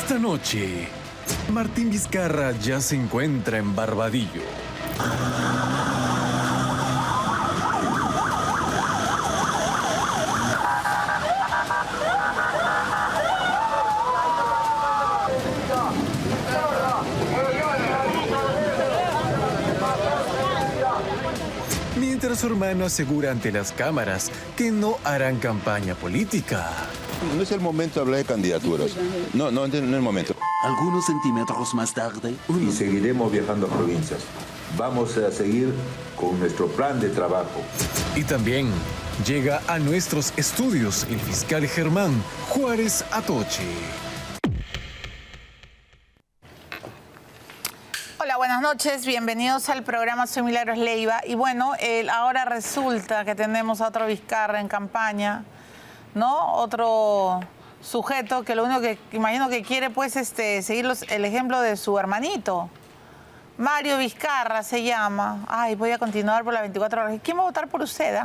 Esta noche, Martín Vizcarra ya se encuentra en Barbadillo. Mientras su hermano asegura ante las cámaras que no harán campaña política. No es el momento de hablar de candidaturas. No es el momento. Algunos centímetros más tarde... Y seguiremos viajando a provincias. Vamos a seguir con nuestro plan de trabajo. Y también llega a nuestros estudios el fiscal Germán Juárez Atoche. Hola, buenas noches, bienvenidos al programa. Soy Milagros Leiva. Y bueno, ahora resulta que tenemos a otro Vizcarra en campaña, ¿no? Otro sujeto que lo único que imagino que quiere pues seguir el ejemplo de su hermanito. Mario Vizcarra se llama. Ay, voy a continuar por las 24 horas. ¿Quién va a votar por usted?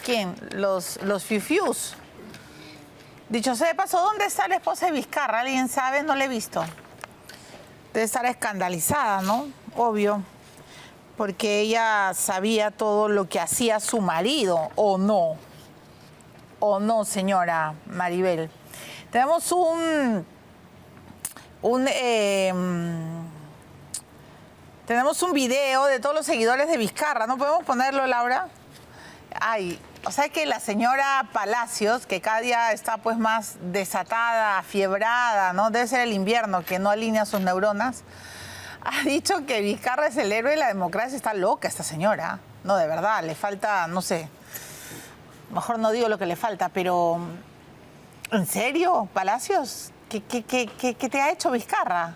¿Quién? Los fiufius. Dicho sea de paso, ¿dónde está la esposa de Vizcarra? ¿Alguien sabe? No la he visto. Debe estar escandalizada, ¿no? Obvio. Porque ella sabía todo lo que hacía su marido, ¿o no? ¿O no, señora Maribel? Tenemos tenemos un video de todos los seguidores de Vizcarra. ¿No podemos ponerlo, Laura? Ay, o sea que la señora Palacios, que cada día está pues más desatada, afiebrada, ¿no? Debe ser el invierno que no alinea sus neuronas. Ha dicho que Vizcarra es el héroe de la democracia. Está loca esta señora. No, de verdad, le falta, no sé. Mejor no digo lo que le falta, pero... ¿En serio, Palacios? ¿Qué te ha hecho Vizcarra?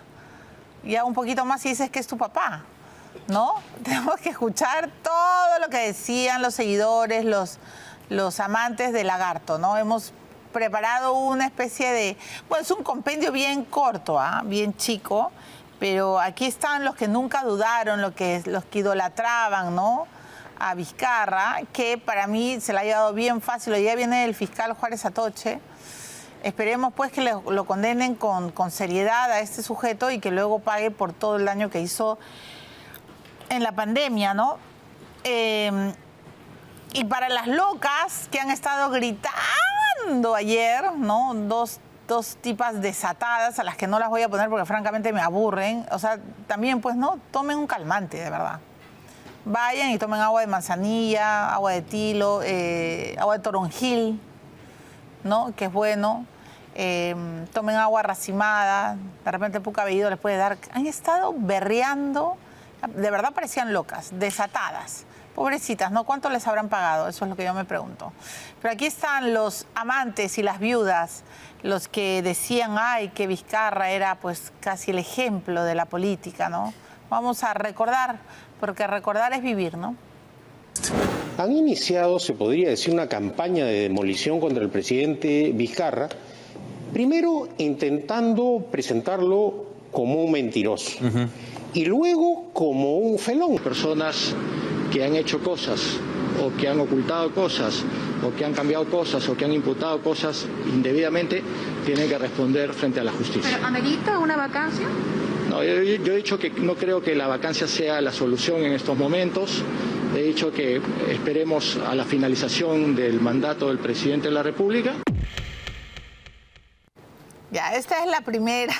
Ya un poquito más y dices que es tu papá, ¿no? Tenemos que escuchar todo lo que decían los seguidores, los amantes de Lagarto, ¿no? Hemos preparado una especie de... Bueno, es un compendio bien corto, bien chico, pero aquí están los que nunca dudaron, los que idolatraban, ¿no? A Vizcarra, que para mí se la ha llevado bien fácil. Hoy día viene el fiscal Juárez Atoche. Esperemos pues que lo condenen con seriedad a este sujeto y que luego pague por todo el daño que hizo en la pandemia, ¿no? Y para las locas que han estado gritando ayer, ¿no? Dos tipas desatadas a las que no las voy a poner porque francamente me aburren. O sea, también pues, ¿no? Tomen un calmante, de verdad. Vayan y tomen agua de manzanilla, agua de tilo, agua de toronjil, ¿no? Que es bueno. Tomen agua racimada, de repente Puca Bellido les puede dar. Han estado berreando, de verdad parecían locas, desatadas. Pobrecitas, ¿no? ¿Cuánto les habrán pagado? Eso es lo que yo me pregunto. Pero aquí están los amantes y las viudas, los que decían, ay, que Vizcarra era pues casi el ejemplo de la política, ¿no? Vamos a recordar, porque recordar es vivir, ¿no? Han iniciado, se podría decir, una campaña de demolición contra el presidente Vizcarra, primero intentando presentarlo como un mentiroso y luego como un felón. Personas que han hecho cosas o que han ocultado cosas o que han cambiado cosas o que han imputado cosas indebidamente tienen que responder frente a la justicia. ¿Pero amerita una vacancia? No, yo he dicho que no creo que la vacancia sea la solución en estos momentos. He dicho que esperemos a la finalización del mandato del presidente de la República. Ya, esta es la primera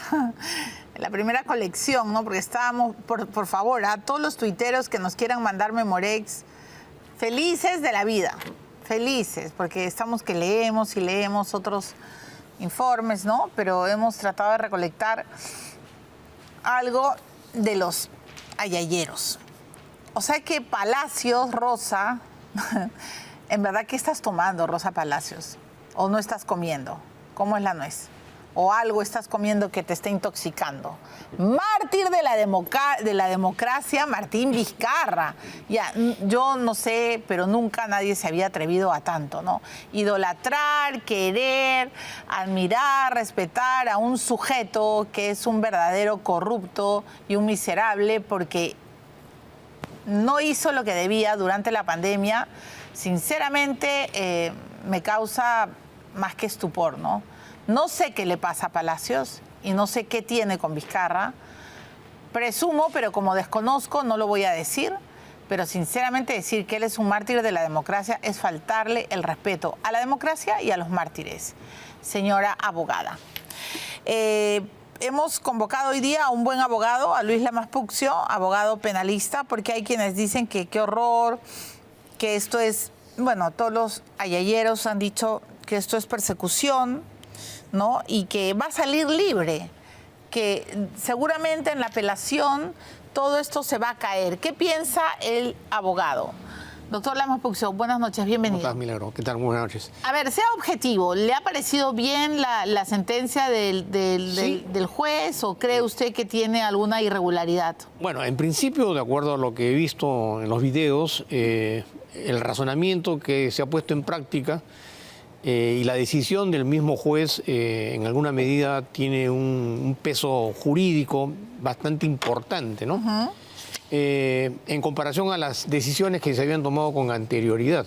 colección, ¿no? Porque estábamos, por favor, a todos los tuiteros que nos quieran mandar Memorex, felices de la vida, felices, porque estamos que leemos y leemos otros informes, ¿no? Pero hemos tratado de recolectar algo de los ayayeros. O sea que Palacios, Rosa, en verdad, ¿qué estás tomando, Rosa Palacios? ¿O no estás comiendo? ¿Cómo es la nuez? ¿O algo estás comiendo que te está intoxicando? Mártir de la democracia, Martín Vizcarra. Ya, yo no sé, pero nunca nadie se había atrevido a tanto, ¿no? Idolatrar, querer, admirar, respetar a un sujeto que es un verdadero corrupto y un miserable porque no hizo lo que debía durante la pandemia. Sinceramente, me causa más que estupor, ¿no? No sé qué le pasa a Palacios y no sé qué tiene con Vizcarra. Presumo, pero como desconozco, no lo voy a decir. Pero sinceramente decir que él es un mártir de la democracia es faltarle el respeto a la democracia y a los mártires. Señora abogada. Hemos convocado hoy día a un buen abogado, a Luis Lamas Puccio, abogado penalista, porque hay quienes dicen que qué horror, que esto es, bueno, todos los ayayeros han dicho que esto es persecución, ¿no? Y que va a salir libre, que seguramente en la apelación todo esto se va a caer. ¿Qué piensa el abogado? Doctor Lamas Puccio, buenas noches, bienvenido. ¿Cómo estás, Milagro? ¿Qué tal? Buenas noches. A ver, sea objetivo, ¿le ha parecido bien la sentencia del juez o cree usted que tiene alguna irregularidad? Bueno, en principio, de acuerdo a lo que he visto en los videos, el razonamiento que se ha puesto en práctica y la decisión del mismo juez en alguna medida tiene un peso jurídico bastante importante, ¿no? En comparación a las decisiones que se habían tomado con anterioridad.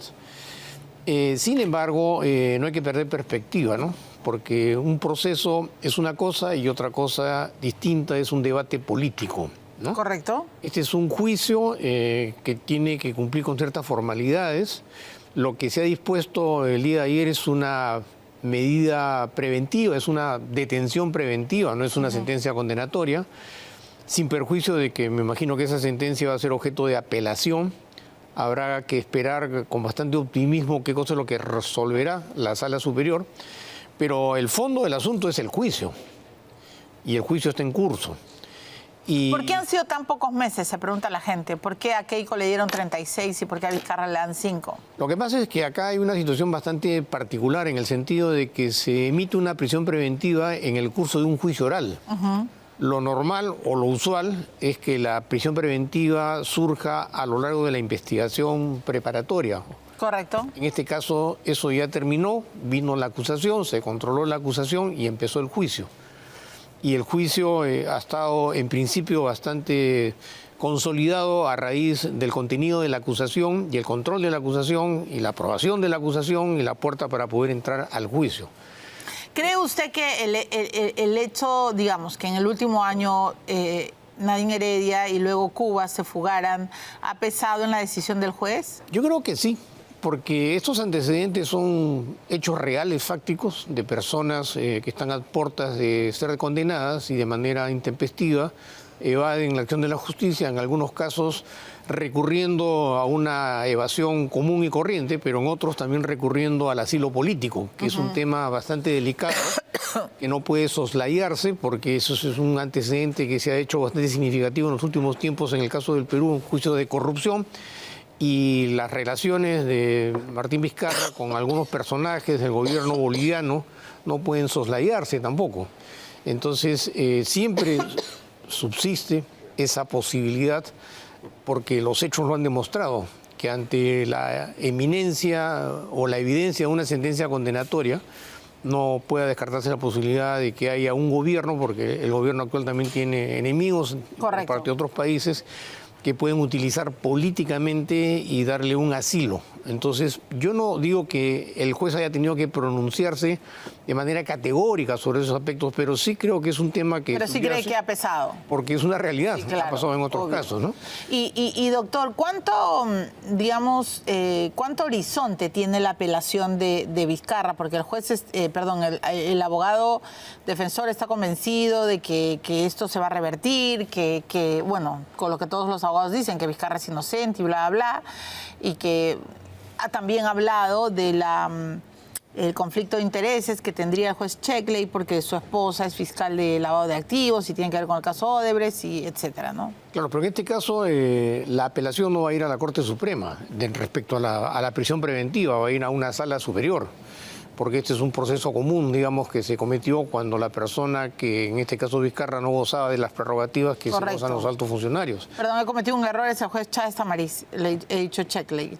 Sin embargo, no hay que perder perspectiva, ¿no? Porque un proceso es una cosa y otra cosa distinta es un debate político, ¿no? Correcto. Este es un juicio que tiene que cumplir con ciertas formalidades. Lo que se ha dispuesto el día de ayer es una medida preventiva, es una detención preventiva, no es una sentencia condenatoria, sin perjuicio de que me imagino que esa sentencia va a ser objeto de apelación. Habrá que esperar con bastante optimismo qué cosa es lo que resolverá la Sala Superior, pero el fondo del asunto es el juicio, y el juicio está en curso. ¿Por qué han sido tan pocos meses? Se pregunta la gente. ¿Por qué a Keiko le dieron 36 y por qué a Vizcarra le dan 5? Lo que pasa es que acá hay una situación bastante particular en el sentido de que se emite una prisión preventiva en el curso de un juicio oral. Lo normal o lo usual es que la prisión preventiva surja a lo largo de la investigación preparatoria. Correcto. En este caso eso ya terminó, vino la acusación, se controló la acusación y empezó el juicio. Y el juicio ha estado en principio bastante consolidado a raíz del contenido de la acusación y el control de la acusación y la aprobación de la acusación y la puerta para poder entrar al juicio. ¿Cree usted que el hecho, digamos, que en el último año Nadine Heredia y luego Cuba se fugaran, ha pesado en la decisión del juez? Yo creo que sí, porque estos antecedentes son hechos reales, fácticos, de personas que están a puertas de ser condenadas y de manera intempestiva evaden la acción de la justicia, en algunos casos recurriendo a una evasión común y corriente, pero en otros también recurriendo al asilo político, que es un tema bastante delicado, que no puede soslayarse, porque eso es un antecedente que se ha hecho bastante significativo en los últimos tiempos en el caso del Perú, un juicio de corrupción, y las relaciones de Martín Vizcarra con algunos personajes del gobierno boliviano no pueden soslayarse tampoco. Entonces, siempre subsiste esa posibilidad, porque los hechos lo han demostrado, que ante la eminencia o la evidencia de una sentencia condenatoria no pueda descartarse la posibilidad de que haya un gobierno, porque el gobierno actual también tiene enemigos por parte de otros países que pueden utilizar políticamente y darle un asilo. Entonces, yo no digo que el juez haya tenido que pronunciarse de manera categórica sobre esos aspectos, pero sí creo que es un tema que... Pero sí cree que ha pesado. Porque es una realidad, sí, claro, ha pasado en otros casos, ¿no? Y doctor, ¿cuánto, digamos, cuánto horizonte tiene la apelación de Vizcarra? Porque el juez, el abogado defensor está convencido de que esto se va a revertir, que, bueno, con lo que todos los abogados dicen, que Vizcarra es inocente y bla, bla, bla, y que ha también hablado de el conflicto de intereses que tendría el juez Checkley porque su esposa es fiscal de lavado de activos y tiene que ver con el caso Odebrecht y etcétera, ¿no? Claro, pero en este caso la apelación no va a ir a la Corte Suprema respecto a la prisión preventiva, va a ir a una sala superior, porque este es un proceso común, digamos, que se cometió cuando la persona que, en este caso Vizcarra, no gozaba de las prerrogativas que se gozan los altos funcionarios. Perdón, he cometido un error, es el juez Chávez Tamariz, le he dicho Checkley.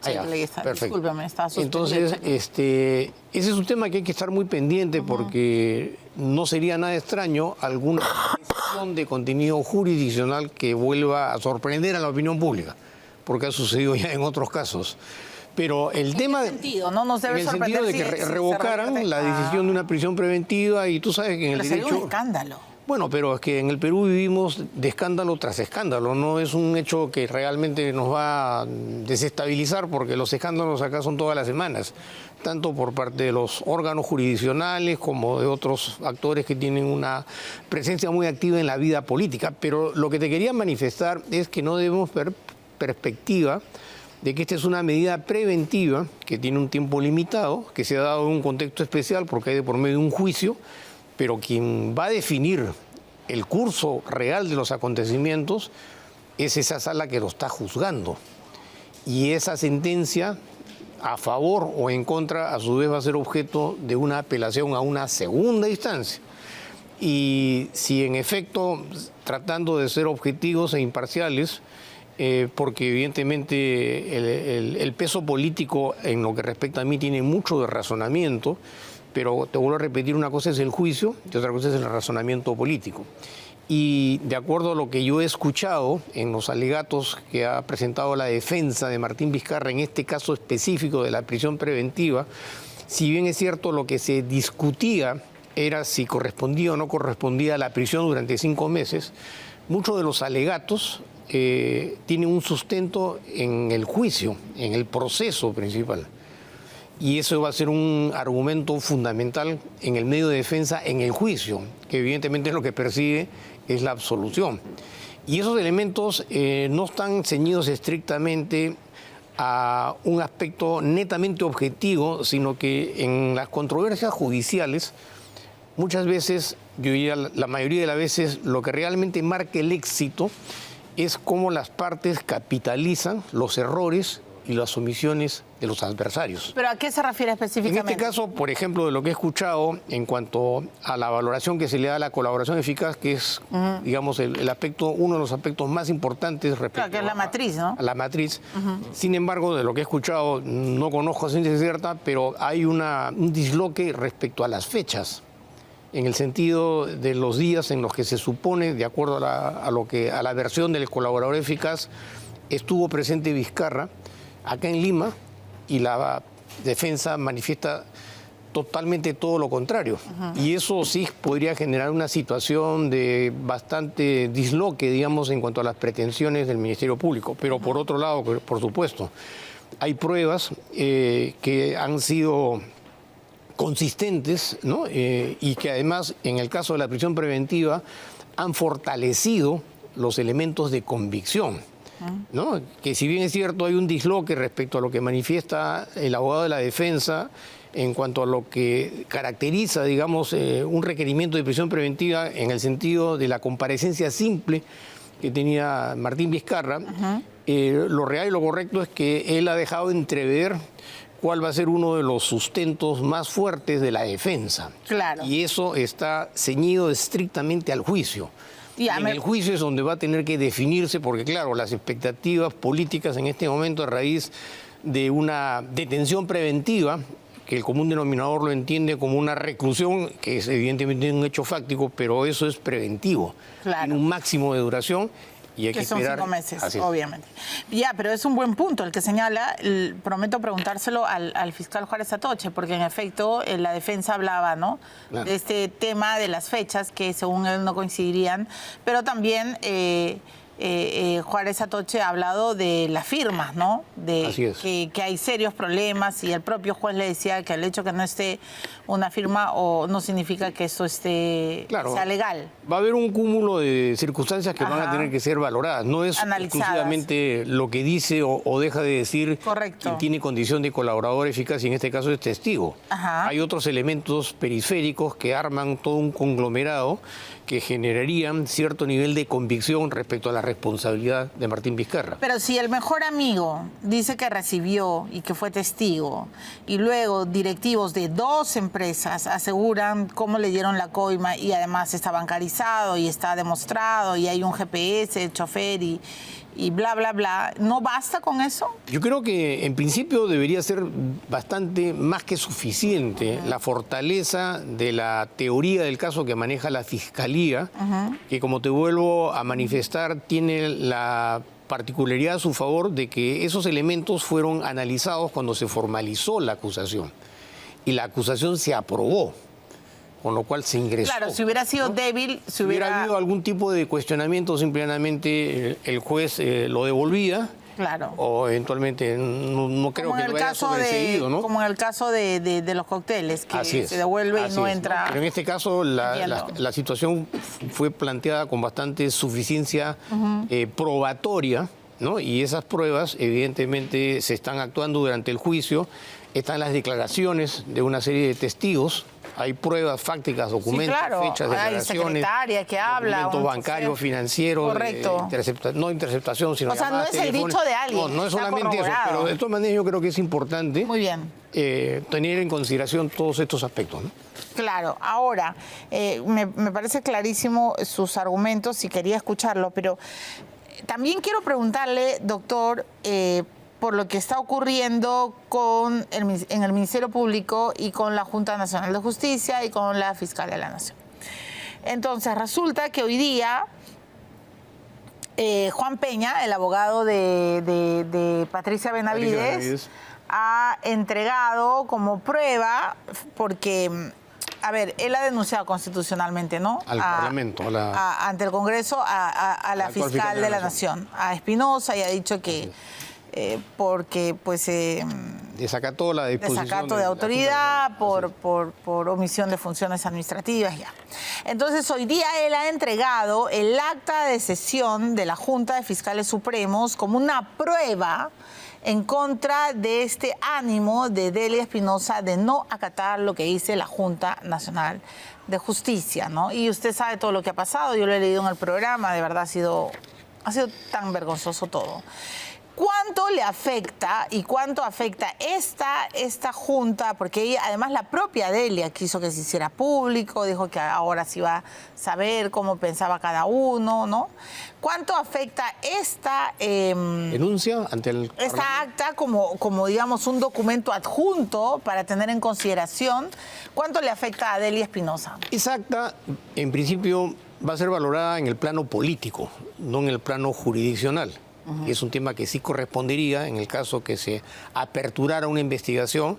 Discúlpeme, estaba suspendido. Entonces, ese es un tema que hay que estar muy pendiente porque no sería nada extraño alguna decisión de contenido jurisdiccional que vuelva a sorprender a la opinión pública, porque ha sucedido ya en otros casos. Pero el tema ¿En qué sentido? No nos debe en el sentido de sorprender que si se revocaran revierte. la decisión de una prisión preventiva, y tú sabes que en el Pero sería un derecho... escándalo. Bueno, pero es que en el Perú vivimos de escándalo tras escándalo, no es un hecho que realmente nos va a desestabilizar, porque los escándalos acá son todas las semanas, tanto por parte de los órganos jurisdiccionales como de otros actores que tienen una presencia muy activa en la vida política. Pero lo que te quería manifestar es que no debemos ver perspectiva de que esta es una medida preventiva que tiene un tiempo limitado, que se ha dado en un contexto especial porque hay de por medio un juicio, pero quien va a definir el curso real de los acontecimientos es esa sala que lo está juzgando. Y esa sentencia, a favor o en contra, a su vez va a ser objeto de una apelación a una segunda instancia. Y si en efecto, tratando de ser objetivos e imparciales, porque evidentemente el peso político en lo que respecta a mí tiene mucho de razonamiento, pero te vuelvo a repetir, una cosa es el juicio y otra cosa es el razonamiento político. Y de acuerdo a lo que yo he escuchado en los alegatos que ha presentado la defensa de Martín Vizcarra en este caso específico de la prisión preventiva, si bien es cierto lo que se discutía era si correspondía o no correspondía a la prisión durante 5 meses, muchos de los alegatos tienen un sustento en el juicio, en el proceso principal. Y eso va a ser un argumento fundamental en el medio de defensa en el juicio, que evidentemente lo que persigue es la absolución. Y esos elementos no están ceñidos estrictamente a un aspecto netamente objetivo, sino que en las controversias judiciales, muchas veces, yo diría la mayoría de las veces, lo que realmente marca el éxito es cómo las partes capitalizan los errores y las omisiones de los adversarios. ¿Pero a qué se refiere En específicamente? este caso, por ejemplo, de lo que he escuchado en cuanto a la valoración que se le da a la colaboración eficaz, que es, digamos, el aspecto, uno de los aspectos más importantes respecto Claro, que es la matriz, ¿no? a la matriz. Sin embargo, de lo que he escuchado, no conozco a ciencia cierta, pero hay un disloque respecto a las fechas, en el sentido de los días en los que se supone, de acuerdo a la versión del colaborador eficaz, estuvo presente Vizcarra acá en Lima, y la defensa manifiesta totalmente todo lo contrario. Y eso sí podría generar una situación de bastante disloque, digamos, en cuanto a las pretensiones del Ministerio Público. Pero por otro lado, por supuesto, hay pruebas que han sido consistentes, ¿no? Y que además, en el caso de la prisión preventiva, han fortalecido los elementos de convicción, ¿no? Que si bien es cierto hay un disloque respecto a lo que manifiesta el abogado de la defensa en cuanto a lo que caracteriza, digamos, un requerimiento de prisión preventiva en el sentido de la comparecencia simple que tenía Martín Vizcarra, lo real y lo correcto es que él ha dejado entrever cuál va a ser uno de los sustentos más fuertes de la defensa. Claro. Y eso está ceñido estrictamente al juicio. Y en el juicio es donde va a tener que definirse, porque claro, las expectativas políticas en este momento a raíz de una detención preventiva, que el común denominador lo entiende como una reclusión, que es evidentemente un hecho fáctico, pero eso es preventivo. Claro. Tiene un máximo de duración y hay que son esperar. 5 meses, Así es. obviamente. Ya, pero es un buen punto el que señala. Prometo preguntárselo al fiscal Juárez Atoche, porque en efecto la defensa hablaba, ¿no? Claro. De este tema de las fechas que según él no coincidirían, pero también Juárez Atoche ha hablado de las firmas, ¿no? Así es. Que hay serios problemas, y el propio juez le decía que el hecho que no esté una firma o no significa que eso sea legal. Va a haber un cúmulo de circunstancias que van a tener que ser valoradas. No es Analizadas. exclusivamente lo que dice o deja de decir quien tiene condición de colaborador eficaz, y en este caso es testigo. Hay otros elementos periféricos que arman todo un conglomerado que generarían cierto nivel de convicción respecto a la responsabilidad de Martín Vizcarra. Pero si el mejor amigo dice que recibió y que fue testigo, y luego directivos de 2 empresas aseguran cómo le dieron la coima, y además está bancarizado y está demostrado y hay un GPS, el chofer y bla, bla, bla, ¿no basta con eso? Yo creo que en principio debería ser bastante más que suficiente la fortaleza de la teoría del caso que maneja la Fiscalía, que como te vuelvo a manifestar tiene la particularidad a su favor de que esos elementos fueron analizados cuando se formalizó la acusación. Y la acusación se aprobó, con lo cual se ingresó. Claro, si hubiera sido débil, si hubiera habido algún tipo de cuestionamiento, simplemente el juez lo devolvía. Claro. O eventualmente, no creo que lo haya sobreseído, ¿no? Como en el caso de los cócteles, que se devuelve y no entra. ¿no? Pero en este caso la situación fue planteada con bastante suficiencia probatoria, ¿no? Y esas pruebas evidentemente se están actuando durante el juicio. Están las declaraciones de una serie de testigos. Hay pruebas fácticas, documentos, fechas, declaraciones. Hay secretaria que habla. Documentos bancarios, financieros. Correcto. No interceptación, sino o sea, no es el dicho de alguien. No es solamente eso, pero de todas maneras yo creo que es importante. Muy bien. Tener en consideración todos estos aspectos, ¿no? Claro. Ahora, me parece clarísimo sus argumentos y quería escucharlo, pero también quiero preguntarle, doctor, por lo que está ocurriendo en el Ministerio Público y con la Junta Nacional de Justicia y con la Fiscalía de la Nación. Entonces, resulta que hoy día Juan Peña, el abogado de Patricia Benavides, ha entregado como prueba, porque, a ver, él ha denunciado constitucionalmente, ¿no? Al Parlamento, ante el Congreso, a la fiscal de la Nación, a Espinosa, y ha dicho que porque pues desacató la disposición desacato de autoridad por omisión de funciones administrativas, ya. Entonces hoy día él ha entregado el acta de sesión de la Junta de Fiscales Supremos como una prueba en contra de este ánimo de Delia Espinosa de no acatar lo que dice la Junta Nacional de Justicia, ¿no? Y usted sabe todo lo que ha pasado, yo lo he leído en el programa, de verdad ha sido tan vergonzoso todo. ¿Cuánto le afecta y cuánto afecta esta junta? Porque ella, además la propia Delia quiso que se hiciera público, dijo que ahora sí va a saber cómo pensaba cada uno, ¿no? ¿Cuánto afecta esta denuncia ante esta acta como digamos un documento adjunto para tener en consideración? ¿Cuánto le afecta a Delia Espinosa? Esa acta, en principio, va a ser valorada en el plano político, no en el plano jurisdiccional. Es un tema que sí correspondería en el caso que se aperturara una investigación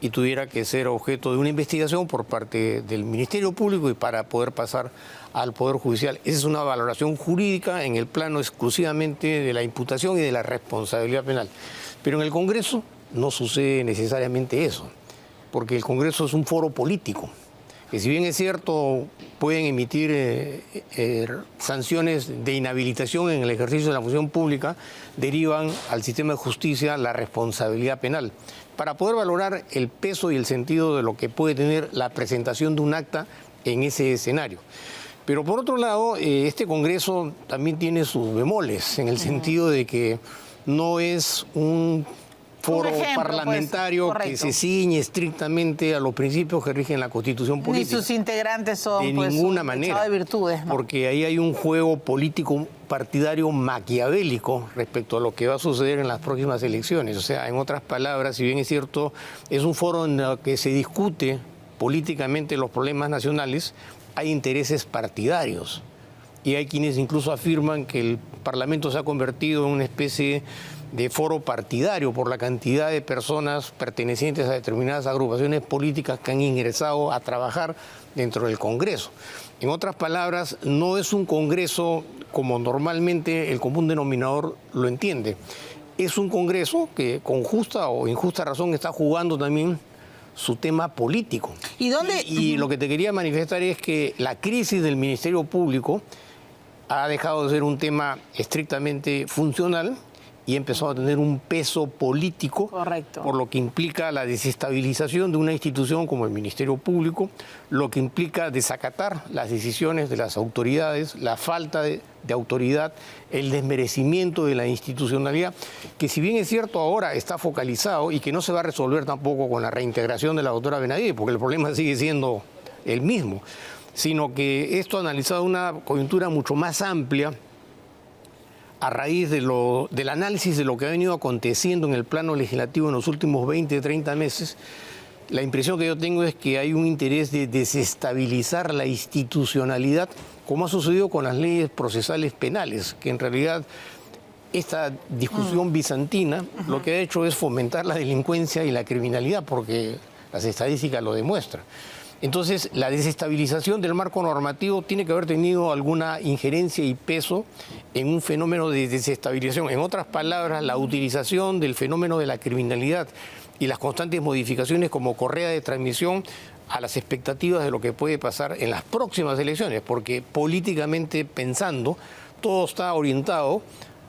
y tuviera que ser objeto de una investigación por parte del Ministerio Público y para poder pasar al Poder Judicial. Esa es una valoración jurídica en el plano exclusivamente de la imputación y de la responsabilidad penal. Pero en el Congreso no sucede necesariamente eso, porque el Congreso es un foro político, que si bien es cierto pueden emitir sanciones de inhabilitación en el ejercicio de la función pública, derivan al sistema de justicia la responsabilidad penal. Para poder valorar el peso y el sentido de lo que puede tener la presentación de un acta en ese escenario. Pero por otro lado, este Congreso también tiene sus bemoles, en el sentido de que no es un foro parlamentario pues, que se ciñe estrictamente a los principios que rigen la Constitución política. Ni sus integrantes son de pues, ninguna manera, de virtudes, ¿no? Porque ahí hay un juego político partidario maquiavélico respecto a lo que va a suceder en las próximas elecciones. O sea, en otras palabras, si bien es cierto, es un foro en el que se discute políticamente los problemas nacionales, hay intereses partidarios. Y hay quienes incluso afirman que el Parlamento se ha convertido en una especie de foro partidario por la cantidad de personas pertenecientes a determinadas agrupaciones políticas que han ingresado a trabajar dentro del Congreso. En otras palabras, no es un Congreso como normalmente el común denominador lo entiende. Es un Congreso que con justa o injusta razón está jugando también su tema político. Y lo que te quería manifestar es que la crisis del Ministerio Público ha dejado de ser un tema estrictamente funcional y empezó a tener un peso político. Correcto. Por lo que implica la desestabilización de una institución como el Ministerio Público, lo que implica desacatar las decisiones de las autoridades, la falta de autoridad, el desmerecimiento de la institucionalidad, que si bien es cierto ahora está focalizado y que no se va a resolver tampoco con la reintegración de la doctora Benavides, porque el problema sigue siendo el mismo, sino que esto analizado en una coyuntura mucho más amplia, a raíz del análisis de lo que ha venido aconteciendo en el plano legislativo en los últimos 20, 30 meses, la impresión que yo tengo es que hay un interés de desestabilizar la institucionalidad, como ha sucedido con las leyes procesales penales, que en realidad esta discusión bizantina lo que ha hecho es fomentar la delincuencia y la criminalidad, porque las estadísticas lo demuestran. Entonces, la desestabilización del marco normativo tiene que haber tenido alguna injerencia y peso en un fenómeno de desestabilización. En otras palabras, la utilización del fenómeno de la criminalidad y las constantes modificaciones como correa de transmisión a las expectativas de lo que puede pasar en las próximas elecciones, porque políticamente pensando, todo está orientado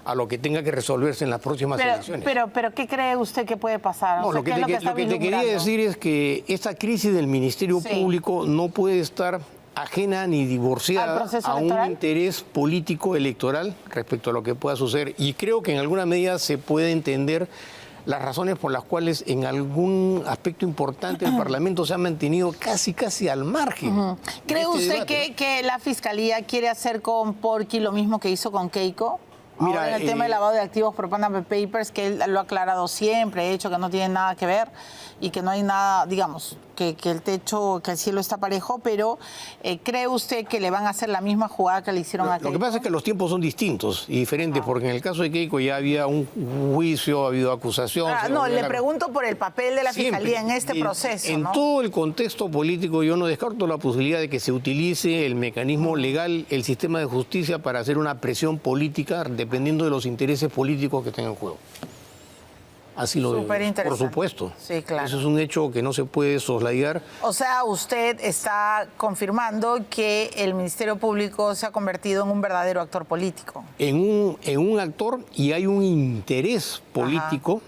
a lo que tenga que resolverse en las próximas elecciones. Pero, ¿qué cree usted que puede pasar? No, O sea, lo que ¿qué es te está quería vislumbrando? decir es que esta crisis del Ministerio Sí. Público no puede estar ajena ni ¿Al divorciada proceso a un electoral? interés político electoral respecto a lo que pueda suceder. Y creo que en alguna medida se puede entender las razones por las cuales en algún aspecto importante el Parlamento se ha mantenido casi al margen. ¿Cree de este usted debate, ¿no? que la Fiscalía quiere hacer con Porky lo mismo que hizo con Keiko? Mira, Ahora en el tema del lavado de activos por Panama Papers, que él lo ha aclarado siempre, ha dicho que no tiene nada que ver y que no hay nada, digamos, que el techo, que el cielo está parejo, pero ¿cree usted que le van a hacer la misma jugada que le hicieron a Keiko? Lo que pasa es que los tiempos son distintos y diferentes, porque en el caso de Keiko ya había un juicio, ha habido acusación. No, le pregunto por el papel de la Fiscalía en este proceso, En ¿no? todo el contexto político yo no descarto la posibilidad de que se utilice el mecanismo legal, el sistema de justicia, para hacer una presión política dependiendo de los intereses políticos que estén en juego. Así lo veo. Superinteresante. Por supuesto. Sí, claro. Eso es un hecho que no se puede soslayar. O sea, usted está confirmando que el Ministerio Público se ha convertido en un verdadero actor político. En un actor, y hay un interés político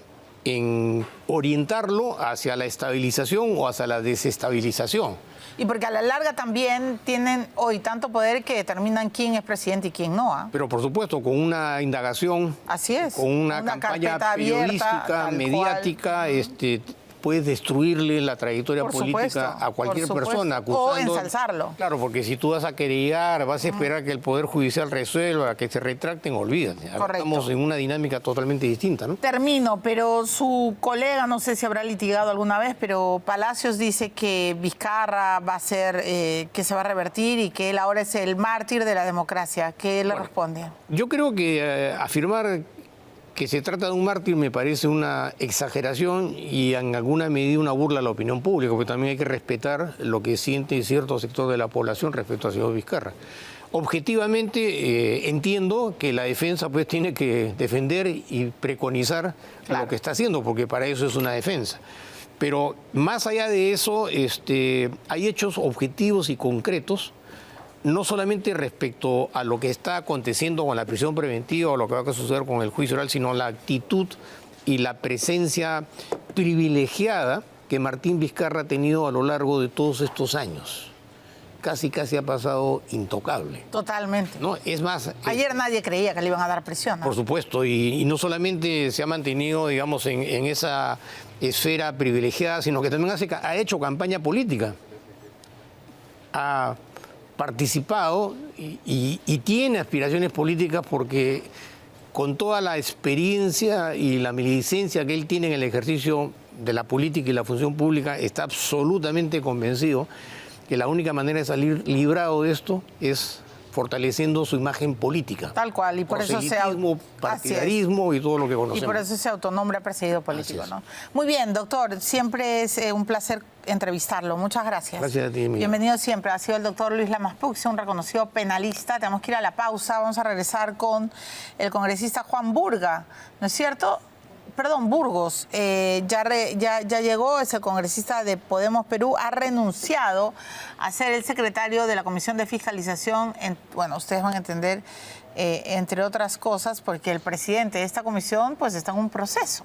en orientarlo hacia la estabilización o hacia la desestabilización. Y porque a la larga también tienen hoy tanto poder que determinan quién es presidente y quién no. ¿Ah? Pero por supuesto, con una indagación, Así es. con una campaña carpeta abierta, periodística, tal mediática, puedes destruirle la trayectoria Por política supuesto, a cualquier por supuesto. persona. O acusando- ensalzarlo. Claro, porque si tú vas a querellar, vas a esperar que el Poder Judicial resuelva, que se retracten, olvídate. Ahora Correcto. estamos en una dinámica totalmente distinta, ¿no? Termino, pero su colega, no sé si habrá litigado alguna vez, pero Palacios dice que Vizcarra va a ser, que se va a revertir y que él ahora es el mártir de la democracia. ¿Qué le responde? Yo creo que afirmar que se trata de un mártir me parece una exageración y en alguna medida una burla a la opinión pública, porque también hay que respetar lo que siente cierto sector de la población respecto al señor Vizcarra. Objetivamente entiendo que la defensa pues tiene que defender y preconizar lo que está haciendo, porque para eso es una defensa. Pero más allá de eso, hay hechos objetivos y concretos, no solamente respecto a lo que está aconteciendo con la prisión preventiva o lo que va a suceder con el juicio oral, sino la actitud y la presencia privilegiada que Martín Vizcarra ha tenido a lo largo de todos estos años. Casi ha pasado intocable. Totalmente. ¿No? Es más, Ayer nadie creía que le iban a dar prisión, ¿no? por supuesto, y no solamente se ha mantenido, digamos, en esa esfera privilegiada, sino que también ha hecho campaña política. Ha participado y tiene aspiraciones políticas porque con toda la experiencia y la milicencia que él tiene en el ejercicio de la política y la función pública, está absolutamente convencido que la única manera de salir librado de esto es fortaleciendo su imagen política. Tal cual, y por eso se Proselitismo, partidarismo y todo lo que conocemos. Y por eso se autonombra perseguido político, Así es. ¿no? Muy bien, doctor, siempre es un placer entrevistarlo. Muchas gracias. Gracias a ti, Miguel. Bienvenido siempre. Ha sido el doctor Luis Lamas Pux, un reconocido penalista. Tenemos que ir a la pausa. Vamos a regresar con el congresista Juan Burga, ¿no es cierto? Perdón, Burgos, ya llegó, es el congresista de Podemos Perú, ha renunciado a ser el secretario de la Comisión de Fiscalización. Bueno, ustedes van a entender, entre otras cosas, porque el presidente de esta comisión pues está en un proceso,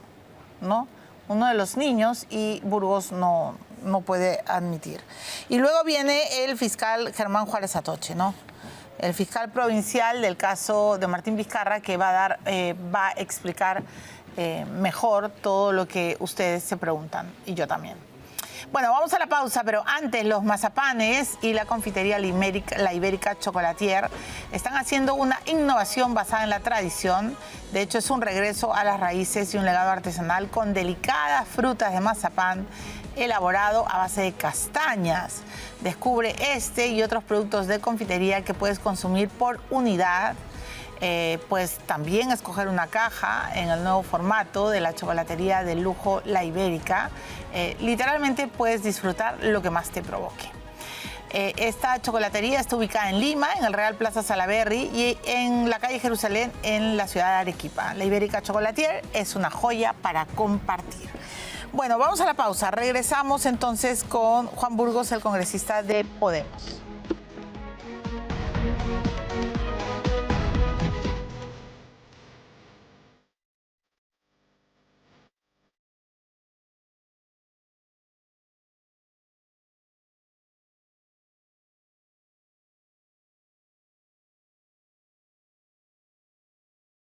¿no? Uno de los niños, y Burgos no puede admitir. Y luego viene el fiscal Germán Juárez Atoche, ¿no? El fiscal provincial del caso de Martín Vizcarra, que va a explicar mejor todo lo que ustedes se preguntan, y yo también. Bueno, vamos a la pausa, pero antes los mazapanes y la confitería La Ibérica Chocolatier están haciendo una innovación basada en la tradición. De hecho, es un regreso a las raíces y un legado artesanal con delicadas frutas de mazapán elaborado a base de castañas. Descubre este y otros productos de confitería que puedes consumir por unidad pues también escoger una caja en el nuevo formato de la chocolatería de lujo La Ibérica. Literalmente puedes disfrutar lo que más te provoque. Esta chocolatería está ubicada en Lima, en el Real Plaza Salaberry, y en la calle Jerusalén, en la ciudad de Arequipa. La Ibérica Chocolatier es una joya para compartir. Bueno, vamos a la pausa. Regresamos entonces con Juan Burgos, el congresista de Podemos.